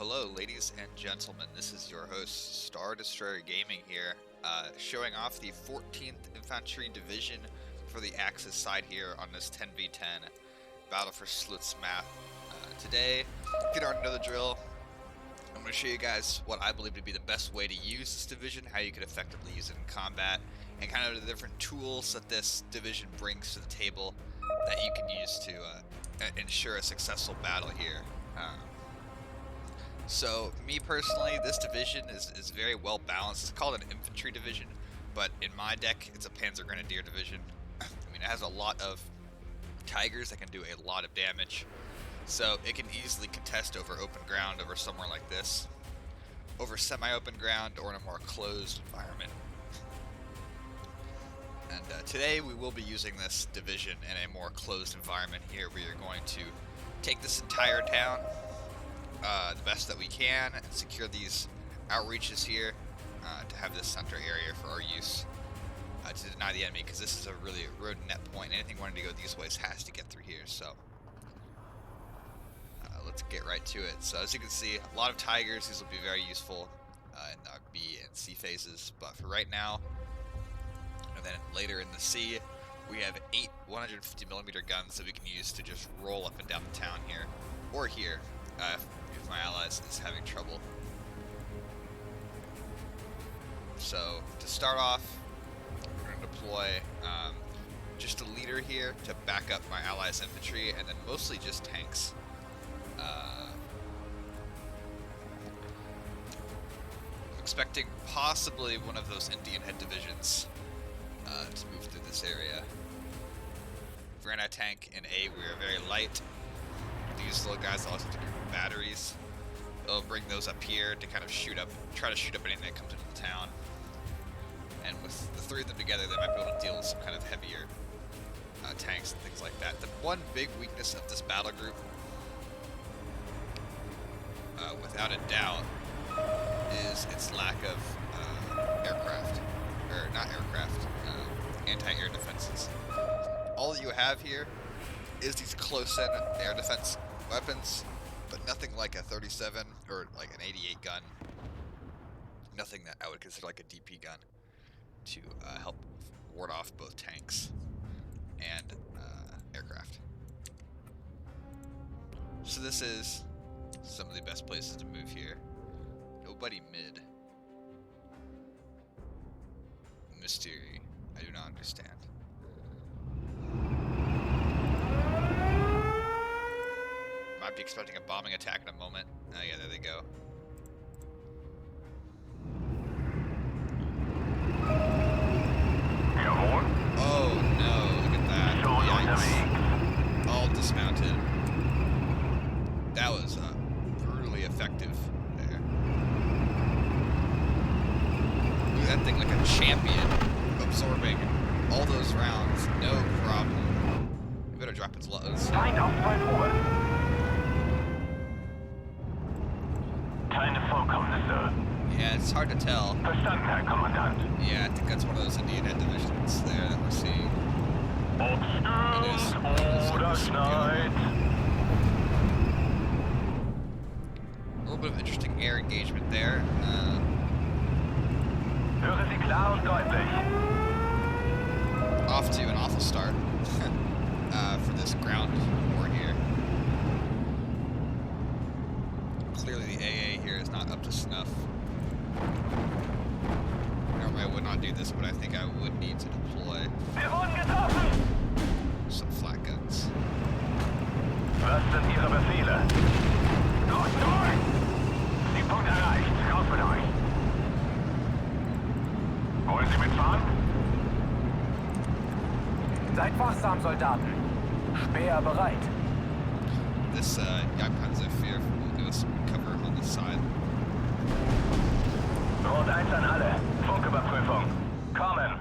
Hello, ladies and gentlemen. This is your host, Star Destroyer Gaming here, showing off the 14th Infantry Division for the Axis side here on this 10v10 Battle for Slutz map. Today, you already know the drill. I'm going to show you guys what I believe to be the best way to use this division, how you could effectively use it in combat, and kind of the different tools that this division brings to the table that you can use to ensure a successful battle here. So, me personally, this division is very well balanced. It's called an infantry division, but in my deck, it's a Panzer Grenadier division. I mean, it has a lot of Tigers that can do a lot of damage, so it can easily contest over open ground over somewhere like this, over semi-open ground, or in a more closed environment. And today, we will be using this division in a more closed environment here. We are going to take this entire town the best that we can and secure these outreaches here to have this center area for our use to deny the enemy, because this is a really road net point. Anything wanting to go these ways has to get through here. So let's get right to it. So as you can see, a lot of Tigers. These will be very useful in our B and C phases, but for right now, and then later in the C, we have 8 150mm guns that we can use to just roll up and down the town here, or here, if my allies is having trouble. So to start off, we're going to deploy just a leader here to back up my allies' infantry, and then mostly just tanks. I'm expecting possibly one of those Indian head divisions to move through this area. For anti-tank in A, we are very light. These little guys also have to carry batteries. They'll bring those up here to kind of try to shoot up anything that comes into the town. And with the three of them together, they might be able to deal with some kind of heavier tanks and things like that. The one big weakness of this battle group, without a doubt, is its lack of aircraft. Or not aircraft, anti-air defenses. All that you have here is these close-in air defense weapons, but nothing like a 37 or like an 88 gun. Nothing that I would consider like a DP gun to help ward off both tanks and aircraft. So this is some of the best places to move here. Nobody mid. Mystery. I do not understand. Might be expecting a bombing attack in a moment. Oh yeah, there they go. Oh no, look at that. Yikes. All dismounted. That was brutally effective there. Look at that thing like a champion, absorbing all those rounds, no problem. You better drop its lows. Yeah, it's hard to tell. Verstanden, Herr Kommandant. Yeah, I think that's one of those Indian head divisions there that we're seeing. Oder schneit. A little bit of interesting air engagement there. Höre Sie klar und deutlich. Off to an awful start for this ground war here. Clearly the AA here is not up to snuff. Normally I would not do this, but I think I would need to deploy some flat guns. Was sind Ihre Befehle? Los, durch! Siegpunkt erreicht. Raus mit euch! Wollen Sie mitfahren? Seid wachsam, Soldaten. Speer bereit. This Jagdpanzer fear will give us some cover on the side. Rot 1 an alle. Funküberprüfung. Kommen.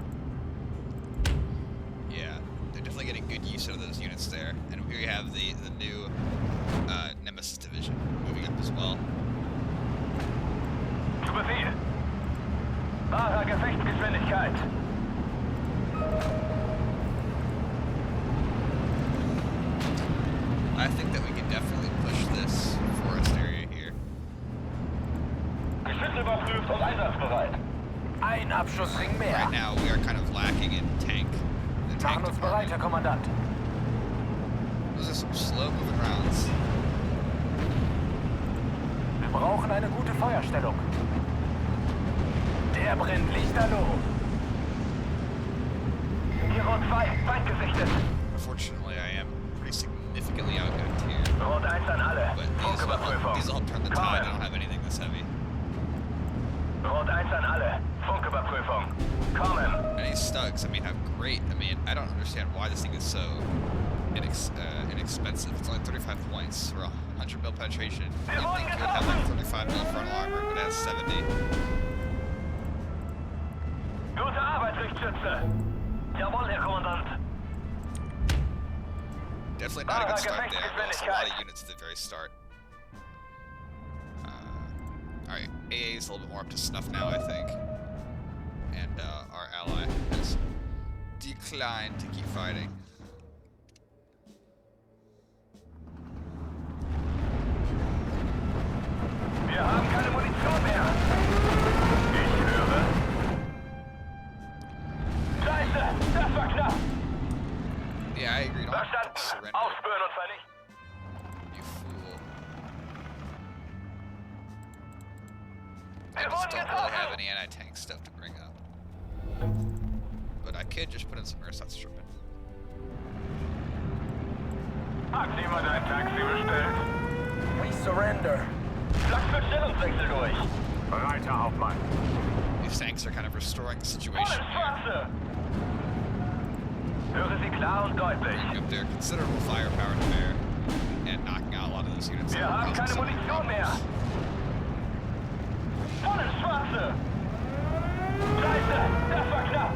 Yeah, they're definitely getting good use out of those units there. And here we have the new Nemesis division moving up as well. Zu Befehl. Wahrer Gefechtsgeschwindigkeit. I think that we can definitely push this forest area here. und einsatzbereit. Ein Abschussring mehr. Right now, we are kind of lacking in the tank Machen uns bereit, Herr department. Kommandant. Those are some slow-moving rounds. Wir brauchen eine gute Feuerstellung. Der brennt lichterloh. Giro 2, Feind gesichtet. Unfortunately, I am pretty significantly outgunned here. Rot 1 an alle. But Funküberprüfung. these will help turn the tide. I don't have anything this heavy. Rot 1 an alle. Funküberprüfung. Kommen. And these stugs, I mean, how great. I mean, I don't understand why this thing is so inexpensive. It's only 35 points for 100 mil penetration. You'd think it would have like 35 mil frontal armor, but it has 70. Gute Arbeit, Richtschütze. Jawohl, Herr Kommandant. Definitely not a good start there. We lost a lot of units at the very start. Alright, AA is a little bit more up to snuff now, I think. And our ally has declined to keep fighting. Wir haben keine Munition mehr. Ich höre. Scheiße, das war knapp. Yeah, I agree. Don't Verstanden. surrender, Aufspüren und vernichten. you fool. I Wir just wurden don't really have getroffen. any anti-tank stuff to bring up. But I could just put in some Ersatz-Truppen. Hat jemand ein Taxi bestellt? We surrender. Schlag für Stellungswechsel durch. Bereiter, Hauptmann. These tanks are kind of restoring the Voll situation ins here. Schwarze. Höre Sie klar und deutlich. Bringing up their considerable firepower to bear and knocking out a lot of those units. Wir that are haben causing keine some Munition mehr. problems. Voll ins Schwarze. Scheiße, das war knapp.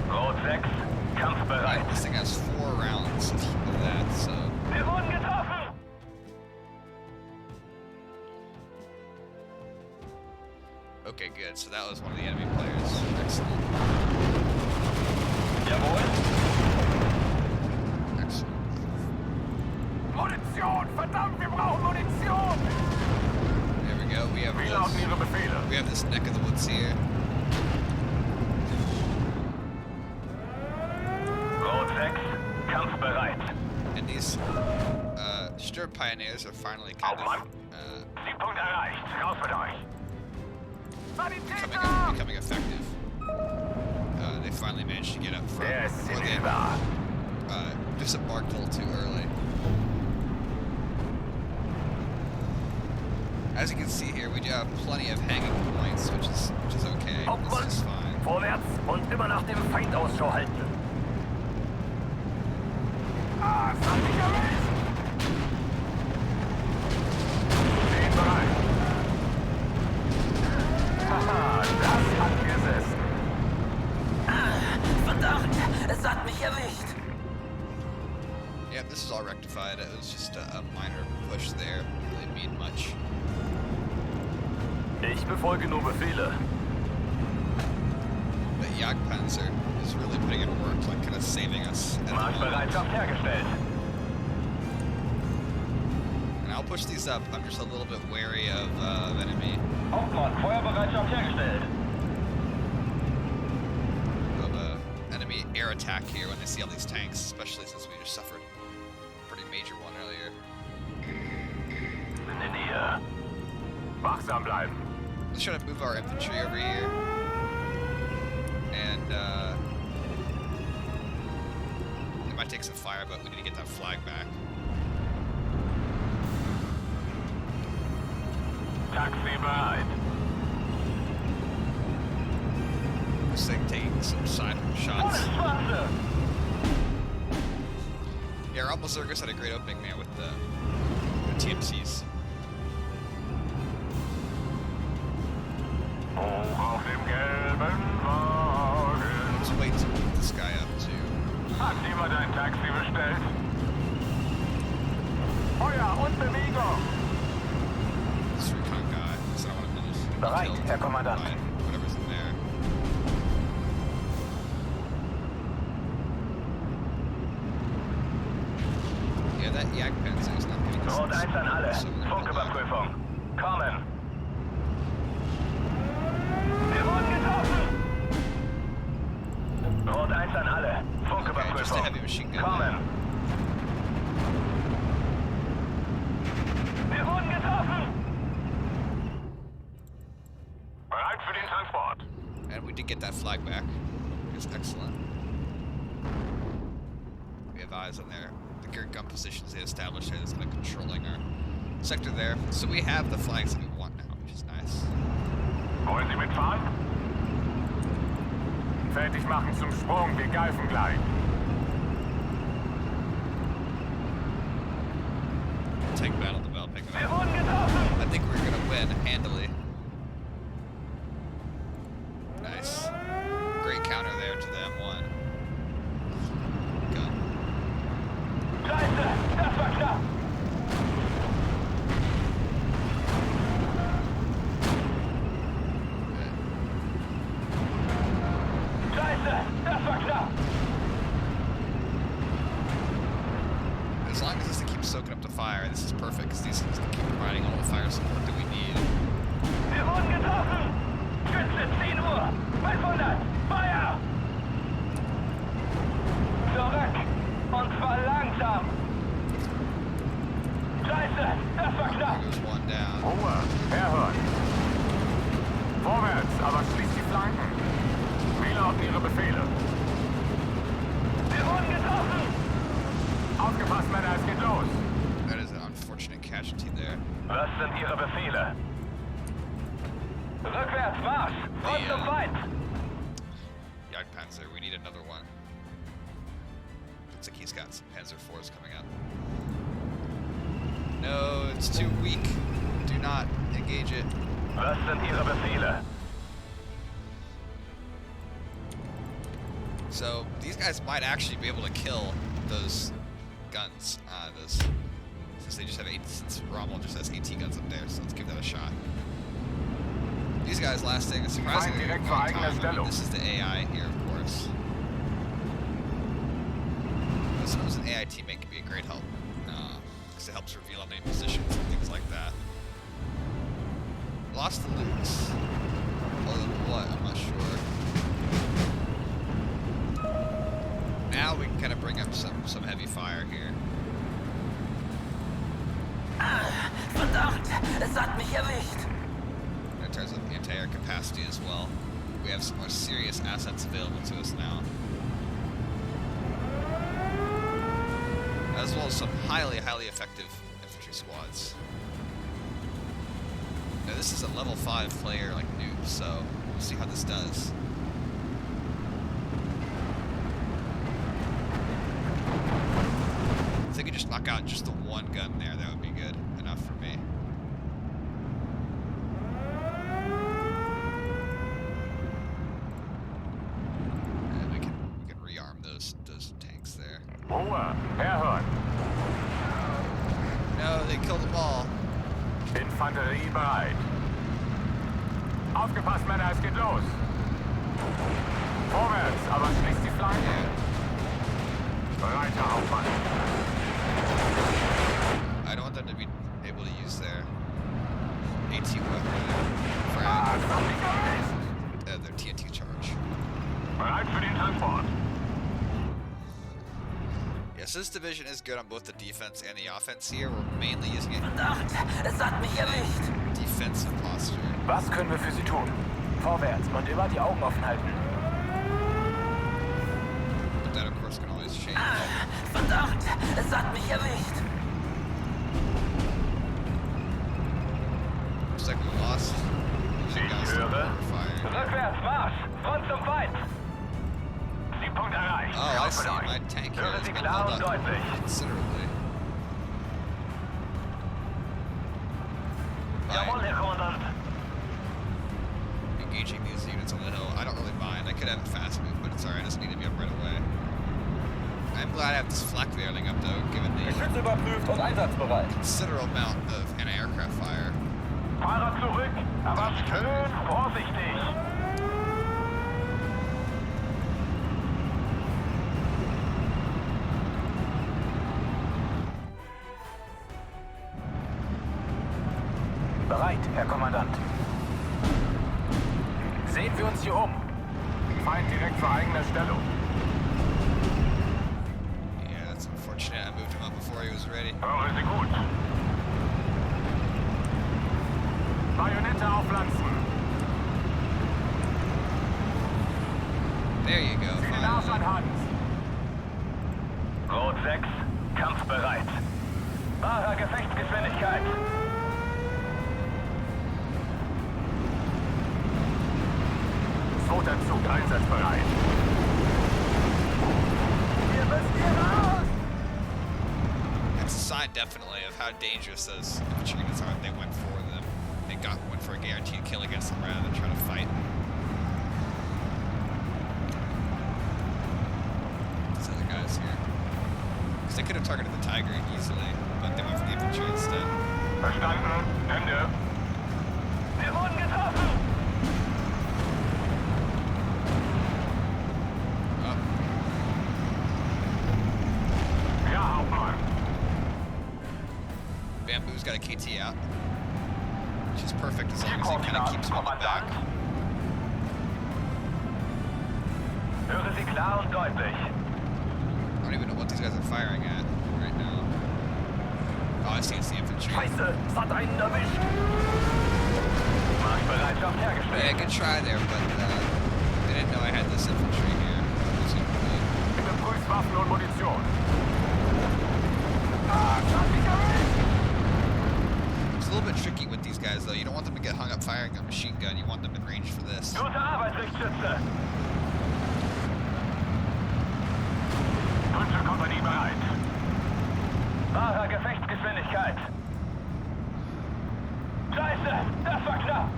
Rot 6, kampfbereit. This thing has 4 rounds of that, so Wir wurden getroffen. okay, good. So that was one of the enemy players. Excellent. Jawohl. Excellent. Munition! Verdammt, wir brauchen Munition! There we go. We have Wie lauten this. Ihre Befehle? We have this neck of the woods here. Rot 6, kampfbereit. And these Sturm Pioneers are finally kind of Siegpunkt erreicht. Raus mit euch. becoming effective. They finally managed to get up front Der before they Silber. disembarked a little too early. As you can see here, we do have plenty of hanging points, which is okay. Hauptmann, This is fine. vorwärts und immer nach dem Feind Ausschau halten. Ah, es hat mich erwischt! Stehen bereit. Haha, das hat gesessen. Verdammt, es hat mich erwischt. Yep, this is all rectified. It was just a minor push there. Didn't mean much. Ich befolge nur Befehle. But Jagdpanzer is really putting in work, like kind of saving us. At the moment. Marschbereitschaft hergestellt. And I'll push these up. I'm just a little bit wary of enemy. Hauptmann, Feuerbereitschaft hergestellt. Of enemy air attack here when they see all these tanks, especially since we just suffered a pretty major one earlier. Sind in Nähe. Wachsam bleiben. Let's try to move our infantry over here. And it might take some fire, but we need to get that flag back. Taxi bereit. This thing taking some side Voll shots. ins Schwarze. Yeah, our Alpha Circus had a great opening, man, with the TMCs. Hoch auf dem gelben Wagen. Let's wait to move this guy up too. Hat jemand ein Taxi bestellt? Feuer und Bewegung. This recon guy, because I don't want to lose. Bereit, killed Herr Kommandant. by whatever's in there. Yeah, that Yak Panzer is not getting Rot 1 an alle. so we're gonna hold on. Funküberprüfung. Kommen. Wir wurden getroffen. Rot 1 an alle. Okay, just a Funküberprüfung. heavy machine gun. Kommen. Wir wurden getroffen. Bereit für den Transport. And we did get that flag back. It's excellent. We have eyes on there. The geared gun positions they established here that's kind of controlling our sector there. So we have the flags that we want now, which is nice. Wollen Sie mitfahren? Fertig machen zum Sprung, wir greifen gleich. Tank battle developing. Wir wurden getroffen. I think we're gonna win handily. Nice. Great counter there to the M1. Gun. Scheiße, das war knapp. Good. Scheiße, das war knapp. As long as this thing keeps soaking up the fire, this is perfect because these things can keep providing all the fire support that we need. Wir wurden getroffen. Schütze, 10 Uhr. 500. Feuer. Zurück. Und zwar langsam. Scheiße, das war knapp. There goes one down. Ruhe, herhören. Vorwärts, aber schließt die Flanken. Wie lauten Ihre Befehle? Wir wurden getroffen. Aufgepasst, Männer, es geht los. That is an unfortunate casualty there. Was sind Ihre Befehle? Rückwärts, Marsch. Front zum Feind. Jagdpanzer, we need another one. Looks like he's got some Panzer IVs coming up. No, it's too weak. Do not engage it. Was sind Ihre Befehle? So these guys might actually be able to kill those guns. Since they just have since Rommel just has AT guns up there, so let's give that a shot. These guys lasting a surprisingly long time. I mean, this is the AI here, of course. But suppose an AI teammate can be a great help, because it helps reveal enemy positions and things like that. Lost the loots. Other than what? I'm not sure. Now we can kind of bring up some heavy fire here. Verdammt, es hat mich erwischt. In terms of anti-air capacity as well, we have some more serious assets available to us now. As well as some highly effective infantry squads. Now this is a level 5 player like noob, so we'll see how this does. If they could just knock out just the one gun there, that would be good enough for me. And we can rearm those tanks there. Ruhe, herhören. No, they killed them all. Infanterie bereit. Aufgepasst, Männer, es geht los. Vorwärts, aber schließt die Flanken. Breiter Aufwand. I don't want them to be able to use their AT weapon frag, their TNT charge. Bereit für den Transport. Yes, this division is good on both the defense and the offense here. We're mainly using it Verdammt, es hat mich erwischt. defensive posture. Was können wir für Sie tun? Vorwärts und immer die Augen offen halten. But that, of course, can always change. Verdammt, es hat mich erwischt. Looks like we lost. Losing guys to höre. fire. Rückwärts, Marsch. Front zum Feind. Siegpunkt erreicht. Oh, I Raus see. mit euch. My tank here Höre has Sie been klar held und up deutlich. considerably. Jawohl, By Herr Kommandant. engaging these units on the hill, I don't really mind. I could have a fast move, but it's alright. I just need to be up right away. I'm glad I have this flak veiling up, though, given the Geschütze überprüft und einsatzbereit. considerable amount of anti-aircraft fire. Fahrer zurück, aber schön vorsichtig. Bereit, Herr Kommandant. Sehen wir uns hier um. Feind direkt vor eigener Stellung. Yeah, that's unfortunate. I moved him up before he was ready. Hören Sie gut. Bajonette aufpflanzen. There you go. Zieh den Arsch an Hand. Rot 6, kampfbereit. Wahrer Gefechtsgeschwindigkeit. Zweiter Zug einsatzbereit. Wir müssen hier raus! That's a sign, definitely, of how dangerous those infantry units are. They went for them. They went for a guaranteed kill against them rather than try to fight. These other guys here. Because they could have targeted the Tiger easily, but they went for the infantry instead. Verstanden. Ende. Wir wurden getroffen! Oh, Ja, Hauptmann. Bamboo's got a KT out. Which is perfect as long as he kind of keeps holding back. Höre Sie klar und deutlich. I don't even know what these guys are firing at right now. Oh, I see it's the infantry. Scheiße, es hat einen erwischt. Marschbereitschaft hergestellt. Yeah, good try there, but they didn't know I had this infantry here. Presumably. Überprüft Waffen und Munition. It's a little bit tricky with these guys, though. You don't want them to get hung up firing a machine gun. You want them in range for this. Gute Arbeit, Richtschütze. Panzerkompanie bereit. Wahrer Gefechtsgeschwindigkeit. Scheiße, das war knapp.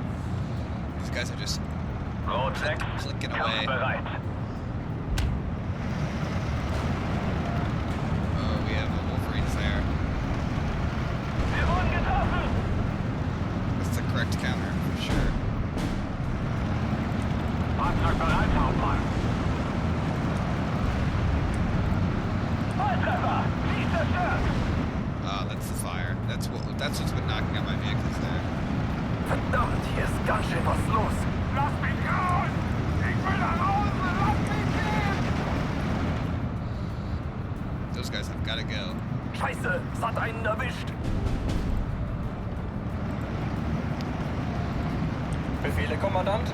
These guys are just Rot 6, clicking away. kampfbereit. Oh, we have a Wolverines there. Wir wurden getroffen. That's the correct counter, for sure. Fahrzeug bereit, Hauptmann. Volltreffer, sie zerstört. Ah, that's the fire. That's what's been knocking out my vehicles there. Verdammt, hier ist ganz schön was los. Lass mich raus! Ich will nach Hause! Lass mich gehen! Those guys have gotta go. Scheiße, es hat einen erwischt. Befehle, Kommandant?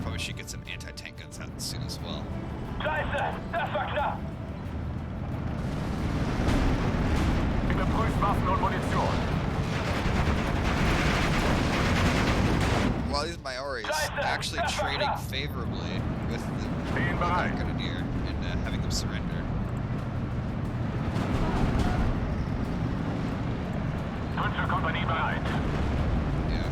Probably should get some anti-tank guns out soon as well. Scheiße, das war knapp. Überprüft Waffen und Munition. While these Maoris actually trading favorably with the Grenadier and having them surrender. Panzerkompanie bereit. Yeah.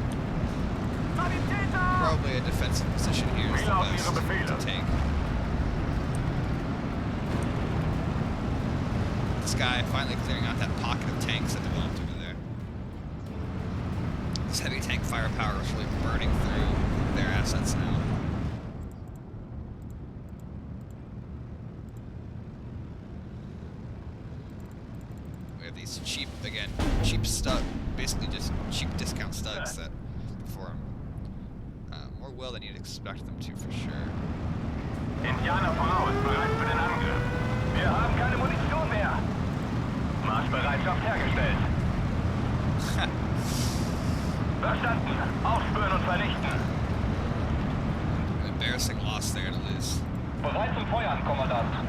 Probably a defensive position here is the best to take. This guy finally clearing out that pocket of tanks that developed over there. This heavy tank firepower is really burning through their assets now. We have these cheap basically just cheap discount studs that perform more well than you'd expect them to, for sure. Indianer voraus, bereit für den Angriff. Wir haben keine Munition mehr. Marschbereitschaft hergestellt. Verstanden. Aufspüren und vernichten. An embarrassing loss there to lose. Bereit zum Feuern, Kommandant.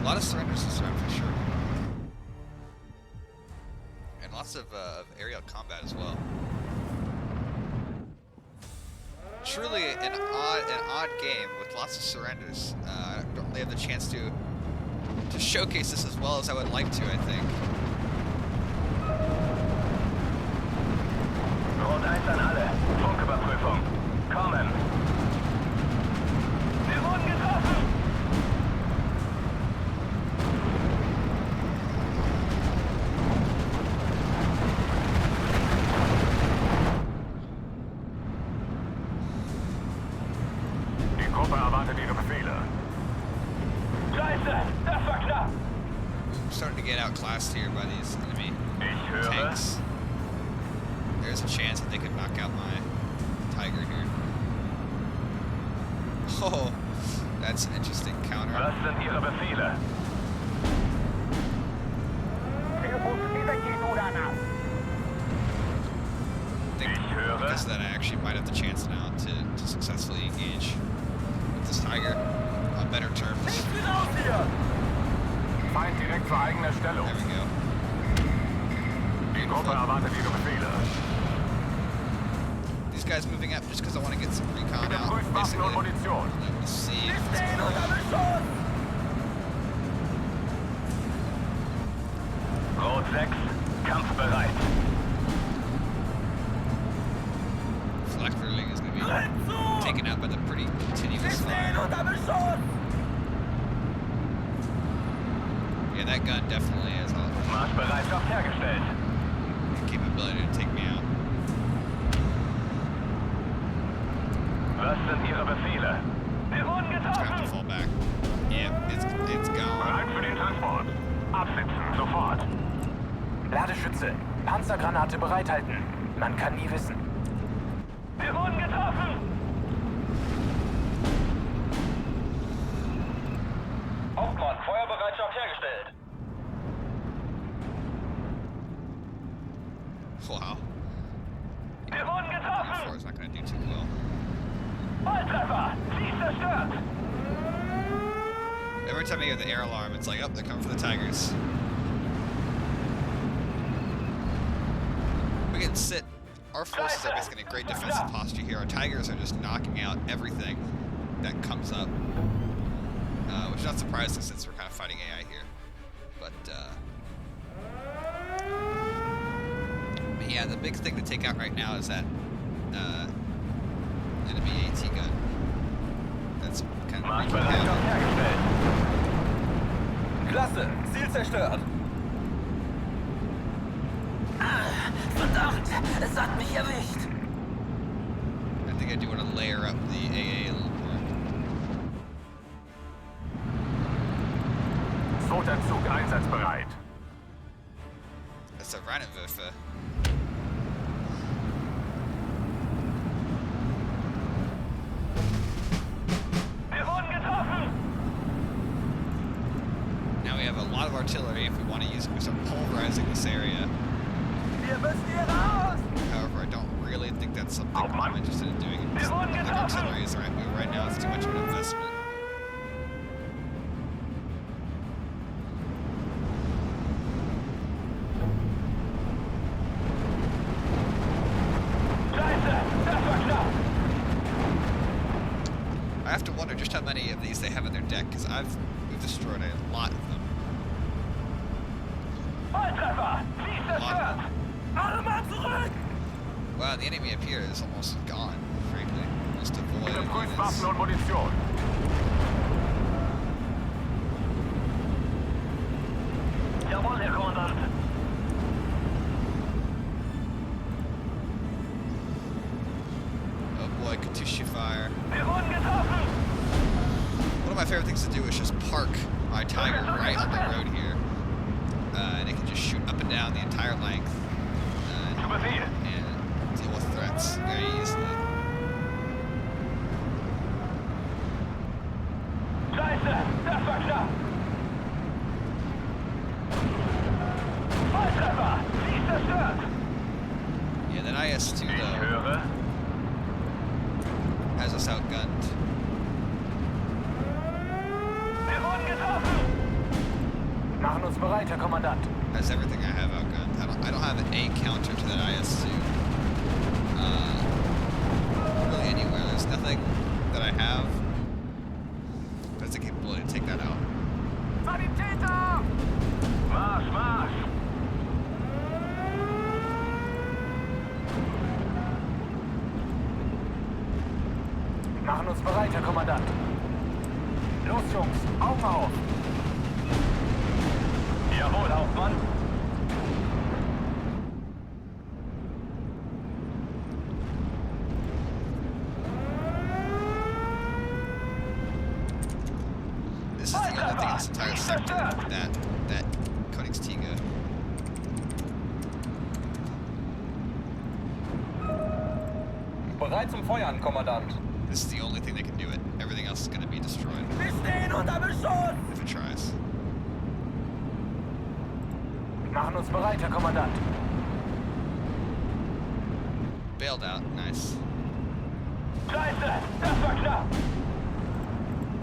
A lot of surrenders this round for sure. And lots of aerial combat as well. Truly an odd game with lots of surrenders. I don't really have the chance to showcase this as well as I would like to, I think. Rot 1 an alle. Funküberprüfung. Kommen. Wir wurden getroffen. Die Gruppe erwartet Ihre Befehle. Scheiße, das war knapp. I'm starting to get outclassed here by these enemy Ich höre. tanks. There's a chance that they could knock out my Tiger here. Oh, that's an interesting counter. Was sind Ihre Befehle? I think because of that, I actually might have the chance now to successfully engage with this Tiger on better terms. Feind direkt vor eigener Stellung. There we go. Die Gruppe erwartet Ihre Befehle. These guys moving up just because I want to get some recon out. Überprüft Waffen Basically, und Munition. I want to see what's going on. Rot 6, kampfbereit. Flak Verling is going to be taken out by the pretty continuous fire. Yeah, that gun definitely has a Marschbereitschaft hergestellt. capability to take me out. Was sind Ihre Befehle? Wir wurden I have to getroffen! fall back. Yeah, it's gone. Bereit für den Transport. Absitzen, sofort. Ladeschütze. Panzergranate bereithalten. Man kann nie wissen. Wir wurden getroffen! Hauptmann, Feuerbereitschaft hergestellt. Wow. Wir wurden getroffen! Four is not going to do too well. Volltreffer! Sie ist zerstört! Every time I hear the air alarm, it's like, oh, they're coming for the Tigers. We can sit. Our forces are basically in a great defensive posture here. Our Tigers are just knocking out everything that comes up. Which is not surprising since we're kind of fighting AI here. But yeah, the big thing to take out right now is that enemy AT gun. That's kind of Marschbereitschaft hergestellt. Klasse. Ziel zerstört. Verdammt, es hat mich erwischt. I think I do want to layer up the AA a little more. Zweiter Zug einsatzbereit. That's a Rheinwürfe. Wir wurden getroffen! Now we have a lot of artillery if we want to use it. We start pulverizing this area. Wir müssen hier raus. However, I don't really think that's something I'm interested in doing. I don't think artillery is the right move right now. It's too much of an investment. Scheiße! Das war knapp! I have to wonder just how many of these they have in their deck, because we've destroyed a lot of them. Volltreffer! Sie ist zerstört! Alle Mann zurück. Wow, the enemy up here is almost gone, frankly. Just avoid Überprüft units. Waffen und Munition. Jawohl, Herr Kommandant! Oh boy, Katyusha fire. Wir wurden getroffen! One of my favorite things to do is just park my Tiger right on the road here. And it can just shoot up and down the entire length. Zu Befehl! And deal with threats very easily. Scheiße! Das war knapp! Volltreffer! Sie ist zerstört! Yeah, that IS-2 Ich though höre. has us outgunned. Wir wurden getroffen! Machen uns bereit, Herr Kommandant. Has everything I have outgunned. I don't have a counter to that IS-2. Really anywhere. There's nothing that I have that has the capability to take that out. Sanitäter! Marsch, Marsch! Machen uns bereit, Herr Kommandant. Los, Jungs, Augen auf. Jawohl, Hauptmann! This is the only thing in this entire sector that Koenigstiege Bereit zum Feuern, Kommandant. This is the only thing that can do it. Everything else is going to be destroyed Wir stehen unter Beschuss! if it tries. Machen uns bereit, Herr Kommandant. Bailed out. Nice. Scheiße, das war knapp.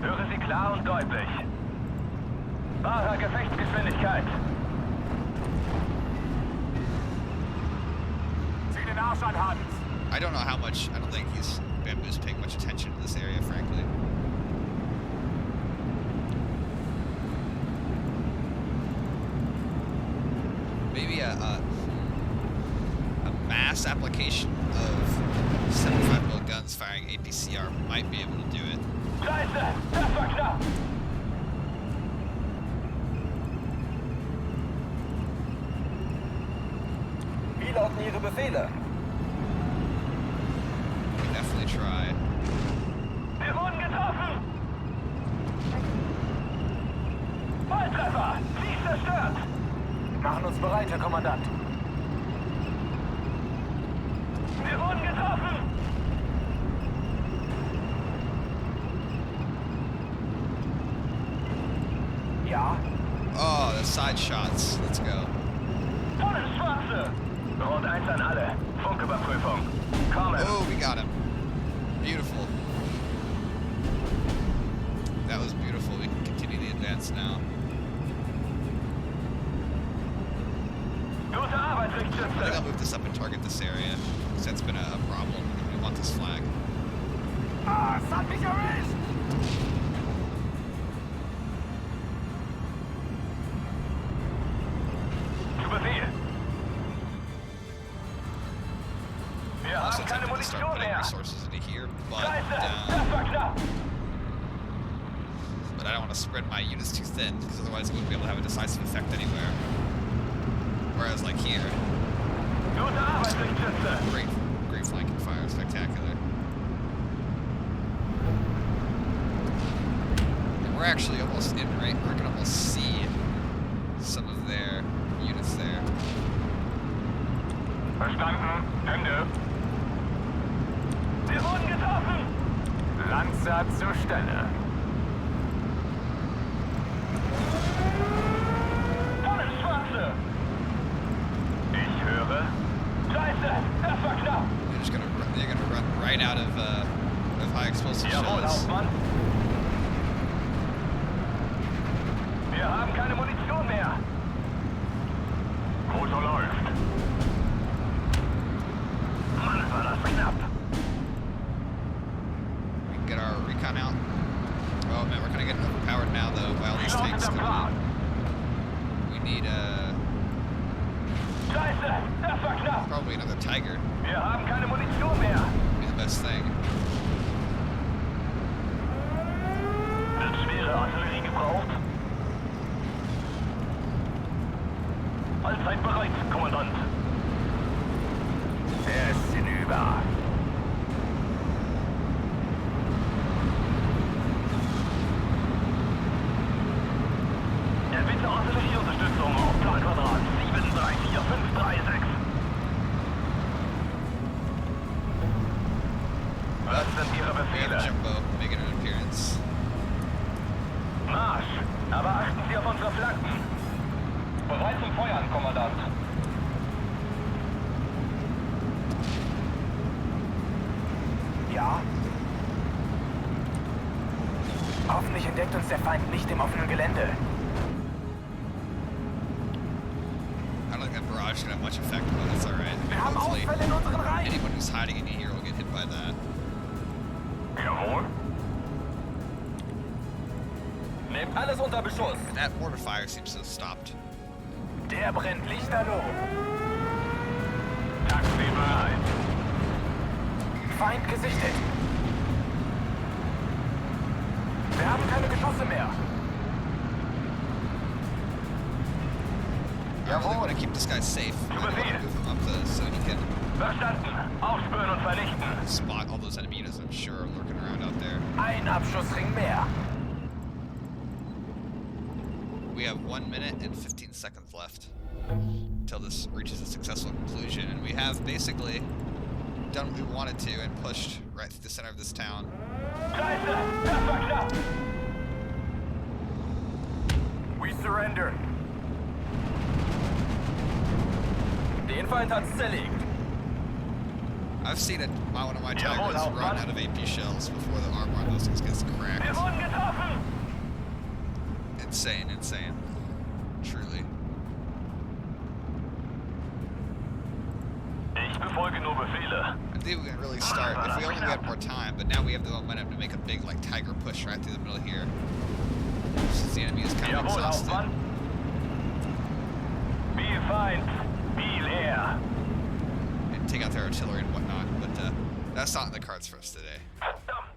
Höre Sie klar und deutlich. Wahrer Gefechtsgeschwindigkeit. Zieh den Arsch an, Hans. I don't know how much. I don't think Bamboo's paying much attention to this area, frankly. Maybe a mass application of 75mm guns firing APCR might be able to do it. Scheiße, das war knapp. Wie lauten Ihre Befehle? We can definitely try. Wir wurden getroffen. Volltreffer, sie ist zerstört. Machen uns bereit, Herr Kommandant. Wir wurden getroffen. Ja? Oh, the side shots. Let's go. Tonnenschwarze. Rot 1 an alle. Funküberprüfung. Kommen. Oh, we got him. Beautiful. That was beautiful. We can continue the advance now. Gute Arbeit, I think I'll Richtschütze. move this up and target this area, because that's been a problem. We want this flag. Ah, es hat mich erwischt. Zu Befehl. Wir Also haben keine tempted to start Munition putting mehr. resources into here, Scheiße, das war knapp. but I don't want to spread my units too thin, because otherwise it wouldn't be able to have a decisive effect anywhere. Whereas like here, Gute Arbeit, Richtschütze. great flanking fire, spectacular. And we're actually almost in right. We can almost see some of their units there. Verstanden. Hände. Wir wurden getroffen. Lanzer zur Stelle. Tonnenschwarze. Ich höre. Scheiße, das war knapp. They're gonna run right out of high explosive Jawohl, shells. Hauptmann. Wir haben keine Munition mehr. Motor läuft. Mann, war das knapp. We can get our recon out. Oh man, we're kind of getting overpowered now though by all these Wie lautet tanks der coming Plan? in. We need Scheiße, das war knapp. probably another Tiger. Wir haben keine Munition mehr. Be the best thing. Wird schwere Artillerie gebraucht? Allzeit bereit, Kommandant. Er ist hinüber. Erbitte Artillerieunterstützung auf Planquadrat 734536. Was sind Ihre We have Befehle? Jumbo making an appearance. Marsch! Aber achten Sie auf unsere Flanken. Bereit zum Feuern, Kommandant. Ja? Hoffentlich entdeckt uns der Feind nicht im offenen Gelände. I don't think that barrage should have much effect, but it's alright. Wir haben Hopefully Ausfälle in unseren Reihen. anyone who's hiding in here will get hit by that. Jawohl. Nehmt alles unter Beschuss. And that mortar fire seems to have stopped. Der brennt lichterloh. Taxi bereit. Feind gesichtet. Wir haben keine Geschosse mehr. I really want to keep this guy safe. I really want to move him up so he can Verstanden. Aufspüren und vernichten. spot all those enemy units I'm sure are lurking around out there. Ein Abschussring mehr. We have 1 minute and 15 seconds left until this reaches a successful conclusion, and we have basically done what we wanted to and pushed right through the center of this town. Scheiße, das war knapp. We surrender. Den Feind hat's zerlegt. I've seen one of my Jawohl, Tigers run Hauptmann. out of AP shells before the armor on those things gets Wir cracked. wurden getroffen. Insane, insane. Truly. Ich befolge nur Befehle. I think we can really start if we only had more time, but now we have the momentum to make a big like tiger push right through the middle here. Since the enemy is kind of Jawohl, exhausted. Hauptmann. Wie Feind, wie leer. And take out their artillery and whatnot, but that's not in the cards for us today. Verdammt.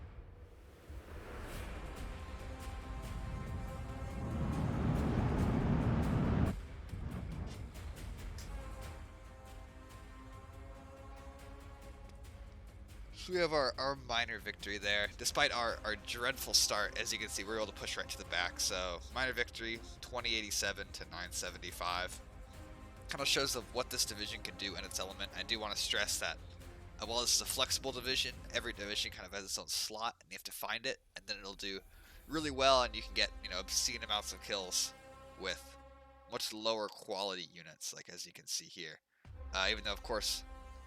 So we have our minor victory there. Despite our dreadful start, as you can see, we were able to push right to the back. So minor victory, 2087 to 975. Kind of shows of what this division can do in its element. I do want to stress that while this is a flexible division, every division kind of has its own slot, and you have to find it, and then it'll do really well, and you can get, you know, obscene amounts of kills with much lower quality units, like as you can see here. Even though, of course,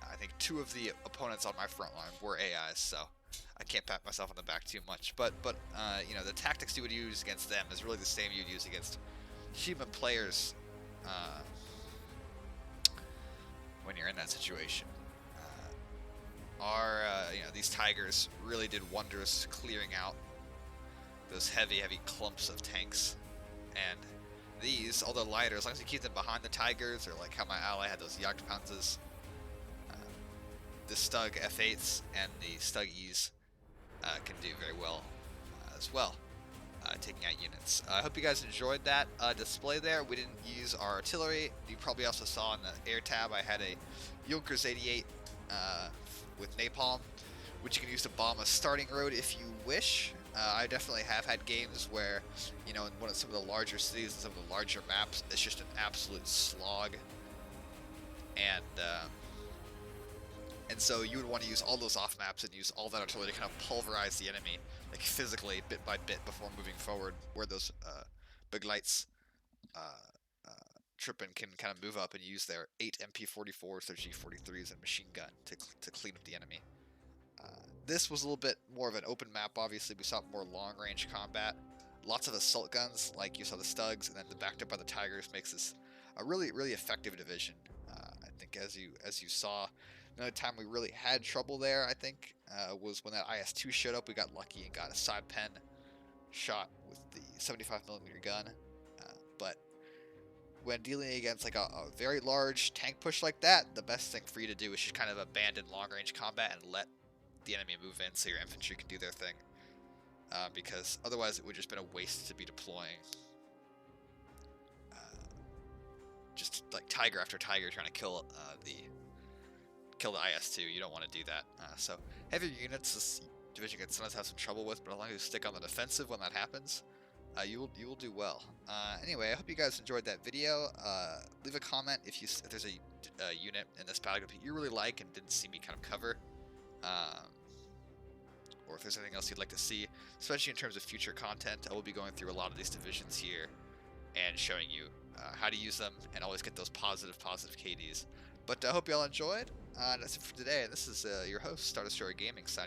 I think 2 of the opponents on my front line were AIs, so I can't pat myself on the back too much. But you know, the tactics you would use against them is really the same you'd use against human players when you're in that situation. You know, these Tigers really did wonders clearing out those heavy clumps of tanks. And these, although lighter, as long as you keep them behind the Tigers, or like how my ally had those Jagdpanzers, the Stug F8s and the Stug Es can do very well as well, taking out units. I hope you guys enjoyed that display there. We didn't use our artillery. You probably also saw in the air tab I had a Junkers 88 with napalm, which you can use to bomb a starting road if you wish. I definitely have had games where, you know, in some of the larger cities and some of the larger maps, it's just an absolute slog. And so you would want to use all those off maps and use all that artillery to kind of pulverize the enemy, like physically, bit by bit, before moving forward, where those big lights Trippin can kind of move up and use their 8 MP44s, their G43s, and machine gun to clean up the enemy. This was a little bit more of an open map, obviously. We saw more long-range combat. Lots of assault guns, like you saw the Stugs, and then the backed up by the Tigers makes this a really, really effective division. I think as you saw, another time we really had trouble there, I think, was when that IS-2 showed up. We got lucky and got a side pen shot with the 75mm gun. But when dealing against like a very large tank push like that, the best thing for you to do is just kind of abandon long-range combat and let the enemy move in so your infantry can do their thing. Because otherwise it would just been a waste to be deploying just like tiger after tiger trying to kill the IS-2. You don't want to do that. So heavier units this division can sometimes have some trouble with, but as long as you stick on the defensive when that happens, you will do well. Anyway, I hope you guys enjoyed that video. Leave a comment if there's a unit in this battle group that you really like and didn't see me kind of cover, or if there's anything else you'd like to see, especially in terms of future content. I will be going through a lot of these divisions here and showing you how to use them and always get those positive KDs. But I hope you all enjoyed. That's it for today. This is your host, Star Destroyer Gaming, signing